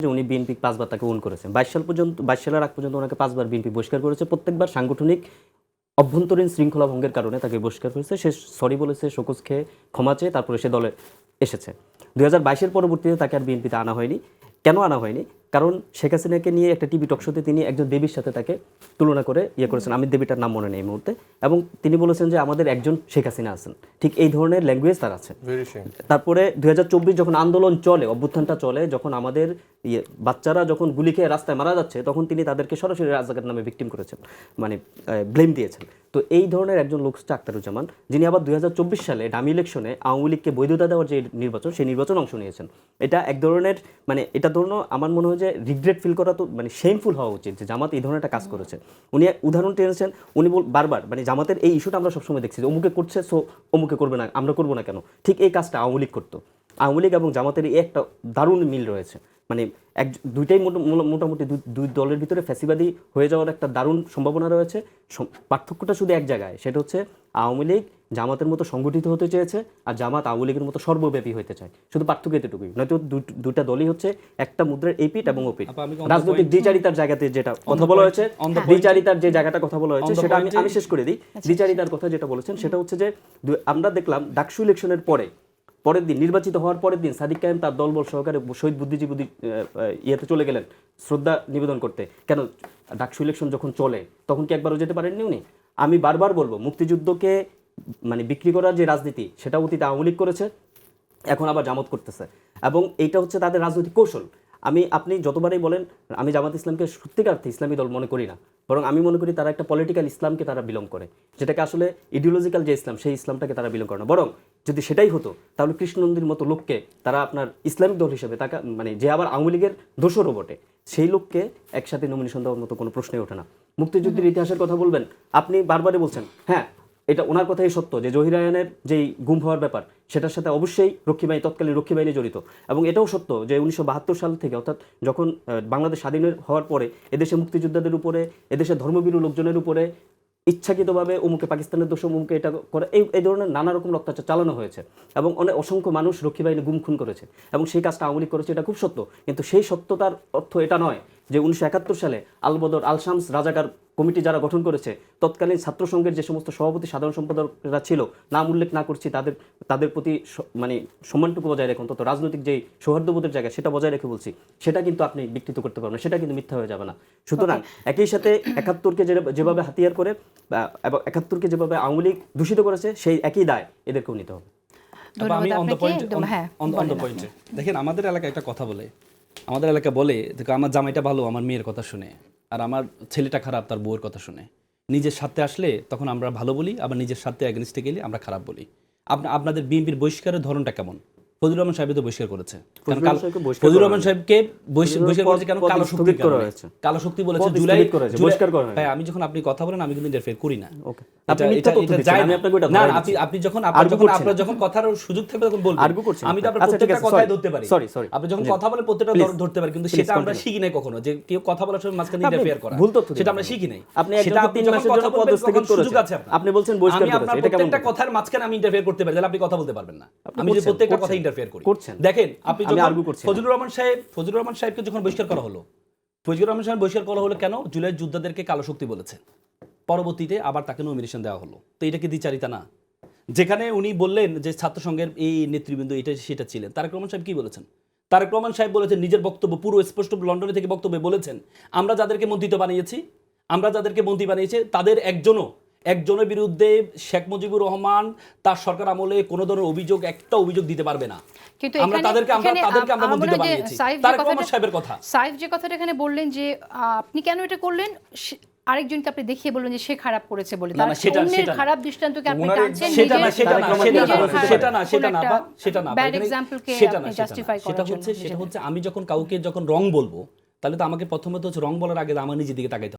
যে উনি বিএনপি 5 বার তাকে ওন করেছেন। 22 সাল পর্যন্ত 22 সালের আগ পর্যন্ত ওনাকে 5 বার বিএনপি বহিষ্কার করেছে। প্রত্যেকবার সাংগঠনিক অভ্যন্তরীণ শৃঙ্খলা ভঙ্গের কারণে তাকে বহিষ্কার করেছে। সে সরি বলেছে, শোকজ খেয়ে ক্ষমা চেয়ে তারপরে সে দলে এসেছে। 2022 এর পরবর্তীতে তাকে আর বিএনপিতে আনা হয়নি। কেন আনা হয়নি? কারণ শেখ হাসিনাকে নিয়ে একটা টিভি টক শোতে তিনি একজন দেবীর সাথে তাকে তুলনা করে করেছেন। আমি দেবীটার নাম মনে নেই এই মুহূর্তে। এবং তিনি বলেছেন যে আমাদের একজন শেখ হাসিনা আছেন। ঠিক এই ধরনের ল্যাঙ্গুয়েজ তার আছে। তারপরে 2024 যখন আন্দোলন চলে, অভ্যুত্থানটা চলে, যখন আমাদের বাচ্চারা যখন গুলি খেয়ে রাস্তায় মারা যাচ্ছে, তখন তিনি তাদেরকে সরাসরি রাজাকার নামে ভিকটিম করেছেন, মানে ব্লেম দিয়েছেন। তো এই ধরনের একজন লোক হচ্ছে আখতারুজ্জামান, যিনি আবার 2024 সালে ডামি ইলেকশনে আওয়ামী লীগকে বৈধতা দেওয়ার যে নির্বাচন, সেই নির্বাচন অংশ নিয়েছেন। এটা এক ধরনের মানে এটা ধরুন আমার মনে হয় যে রিগ্রেট ফিল করা তো মানে শেমফুল হওয়া উচিত যে জামাত এই ধরনের একটা কাজ করেছে। উনি উদাহরণ টেনেছেন, উনি বারবার মানে জামাতের এই ইস্যুটা আমরা সবসময় দেখছি যে অমুকে করছে, সো অমুকে করবে না, আমরা করবো না কেন। ঠিক এই কাজটা আওয়ামী লীগ করতো। আওয়ামী লীগ এবং জামাতের এই একটা দারুণ মিল রয়েছে। মানে দুইটাই মোটামুটি দুই দলের ভিতরে ফ্যাসিবাদী হয়ে যাওয়ার একটা দারুণ সম্ভাবনা রয়েছে। পার্থক্যটা শুধু এক জায়গায়, সেটা হচ্ছে আওয়ামী লীগ জামাতের মতো সংগঠিত হতে চেয়েছে, আর জামাত আওয়ামী লীগের মতো সর্বব্যাপী হতে চায়। শুধু পার্থক্য এতটুকুই, নয়তো দুটা দলই হচ্ছে একটা মুদ্রার এই পিঠ এবং ওপিঠ। রাজনৈতিক দ্বিচারিতার জায়গাতে যেটা কথা বলা হয়েছে, দ্বিচারিতার যে জায়গাটা কথা বলা হয়েছে, সেটা আমি শেষ করে দিই। দ্বিচারিতার কথা যেটা বলেছেন সেটা হচ্ছে যে আমরা দেখলাম ডাকসু ইলেকশনের পরের দিন, নির্বাচিত হওয়ার পরের দিন সাদিক কায়েম তার দলবল সহকারে শহীদ বুদ্ধিজীবী ইয়েতে চলে গেলেন শ্রদ্ধা নিবেদন করতে। কেন? ডাকসু ইলেকশন যখন চলে তখন কি একবারও যেতে পারেননি উনি? আমি বারবার বলবো, মুক্তিযুদ্ধকে মানে বিক্রি করার যে রাজনীতি, সেটা অতীতে আওয়ামী লীগ করেছে, এখন আবার জামাত করতেছে। এবং এইটা হচ্ছে তাদের রাজনৈতিক কৌশল। আপনি যতবারই বলেন, আমি জামাত ইসলামকে সত্যিকার অর্থে ইসলামী দল মনে করি না, বরং আমি মনে করি তারা একটা পলিটিক্যাল ইসলামকে তারা বিলং করে, যেটাকে আসলে ইডিওলজিক্যাল যে ইসলাম, সেই ইসলামটাকে তারা বিলং করে না। বরং যদি সেটাই হতো, তাহলে কৃষ্ণনন্দীর মতো লোককে তারা আপনার ইসলামিক দল হিসেবে তাকে মানে যে আবার আওয়ামী লীগের দোষরও বটে, সেই লোককে একসাথে নমিনেশন দেওয়ার মতো কোনো প্রশ্নই ওঠে না। মুক্তিযুদ্ধের ইতিহাসের কথা বলবেন, আপনি বারবারই বলছেন, হ্যাঁ এটা ওনার কথাই সত্য যে জহির রায়হানের যেই গুম হওয়ার ব্যাপার, সেটার সাথে অবশ্যই তৎকালীন রক্ষী বাহিনী জড়িত। এবং এটাও সত্য যে 1972 সাল থেকে, অর্থাৎ যখন বাংলাদেশ স্বাধীন হওয়ার পরে এদেশে মুক্তিযোদ্ধাদের উপরে, এদেশের ধর্মবীর লোকজনের উপরে ইচ্ছাকৃতভাবে অমুকে পাকিস্তানের দোষ, অমুকে এটা করে, এই ধরনের নানা রকম অত্যাচার চালানো হয়েছে এবং অসংখ্য মানুষ রক্ষী বাহিনী গুম খুন করেছে এবং সেই কাজটা আওয়ামী লীগ করেছে, এটা খুব সত্য। কিন্তু সেই সত্যতার অর্থ এটা নয় যে 1971 সালে আলবদর আল শামস রাজাকার কমিটি যারা গঠন করেছে, তৎকালীন ছাত্র সংঘের যে সমস্ত সভাপতি সাধারণ সম্পাদকরা ছিল, নাম উল্লেখ না করছি, তাদের প্রতি মানে সম্মানটুকু বজায় রেখুন, তত রাজনৈতিক যে সৌহার্দ্যবোধের জায়গা সেটা বজায় রেখে বলছি, সেটা কিন্তু আপনি বিকৃত করতে পারবেন, সেটা কিন্তু মিথ্যা হয়ে যাবে না। সুতরাং একই সাথে 71কে যেভাবে হাতিয়ার করে এবং 71কে যেভাবে আওয়ামী লীগ দূষিত করেছে, সেই একই দায় এদেরকেও নিতে হবে। আমি অন দ্য পয়েন্টে দেখেন, আমাদের এলাকায় একটা কথা বলে, আমাদের এলাকা বলে দেখো, আমার জামাইটা ভালো আমার মেয়ের কথা শুনে, আর আমার ছেলেটা খারাপ তার বউয়ের কথা শুনে। নিজের সাথে আসলে তখন আমরা ভালো বলি, আবার নিজের সাথে এগেনস্টে গেলে আমরা খারাপ বলি। আপনাদের বিএনপির বহিষ্কারের ধরনটা কেমন? ফজলুর রহমান সাহেব তো বহিষ্কার করেছে। ফজলুর রহমান সাহেবকে বহিষ্কার করেছে কেন? কালো শক্তি করেছে, কালো শক্তি বলেছে জুলাই বহিষ্কার করা। ভাই আমি যখন আপনি কথা বলেন আমি কিন্তু ইন্টারফেয়ার করি না। আপনি যখন কথার সুযোগ থাকবে তখন বলবেন, আমি তো আপনার প্রত্যেকটা কথাই ধরতে পারি। আপনি যখন কথা বলেন প্রত্যেকটা ধরতে পারি, কিন্তু সেটা আমরা শিখি নাই কখনো, যে কেউ কথা বলার সময় মাঝখানে ইন্টারফেয়ার করা, সেটা আমরা শিখি নাই। আপনি সেটা আপনি যখন কথা বলবেন তখন সুযোগ আছে, আপনি বলছেন বহিষ্কার করেছে, এটা কেমন? প্রত্যেকটা কথার মাঝখানে আমি ইন্টারফেয়ার করতে পারি, তাহলে আপনি কথা বলতে পারবেন না। আমি যে প্রত্যেকটা কথা ইন্টারফেয়ার করি দেখেন, আপনি যখন ফজলুর রহমান সাহেবকে যখন বহিষ্কার করা হলো, ফজলুর রহমান সাহেব বহিষ্কার করা হলো কেন? জুলাই যোদ্ধাদেরকে কালো শক্তি বলেছে। পরবর্তীতে আবার তাকে নমিনেশন দেওয়া হলো। তো এটা কি দ্বিচারিতা না? যেখানে উনি বললেন যে ছাত্র সংঘের এই নেতৃবৃন্দ এটা সেটা ছিলেন, তারেক রহমান সাহেব কি বলেছেন? তারেক রহমান সাহেব বলেছেন নিজের বক্তব্য পুরো স্পষ্ট, লন্ডনে থেকে বক্তব্যে বলেছেন, আমরা যাদেরকে মন্ত্রী বানিয়েছি তাদের একজনের বিরুদ্ধে শেখ মুজিবুর রহমান তার সরকার আমলে কোনো ধরনের একটা অভিযোগ দিতে পারবে না। কিন্তু আমরা তাদেরকে মন্ত্রী বানিয়েছি। তারেক রহমান সাহেবের কথা, সাইফ যে কথাটা এখানে বললেন যে আপনি কেন এটা করলেন, আরেকজনকে আপনি দেখিয়ে বললেন যে সে খারাপ করেছে বলে, তার অন্যের খারাপ দৃষ্টান্তকে আপনি টানছেন, সেটা হচ্ছে আমি যখন কাউকে রং বলবো, তাহলে তো আমাকে প্রথমত হচ্ছে রং বলার আগে আমার নিজের দিকে তাকাইতে হবে।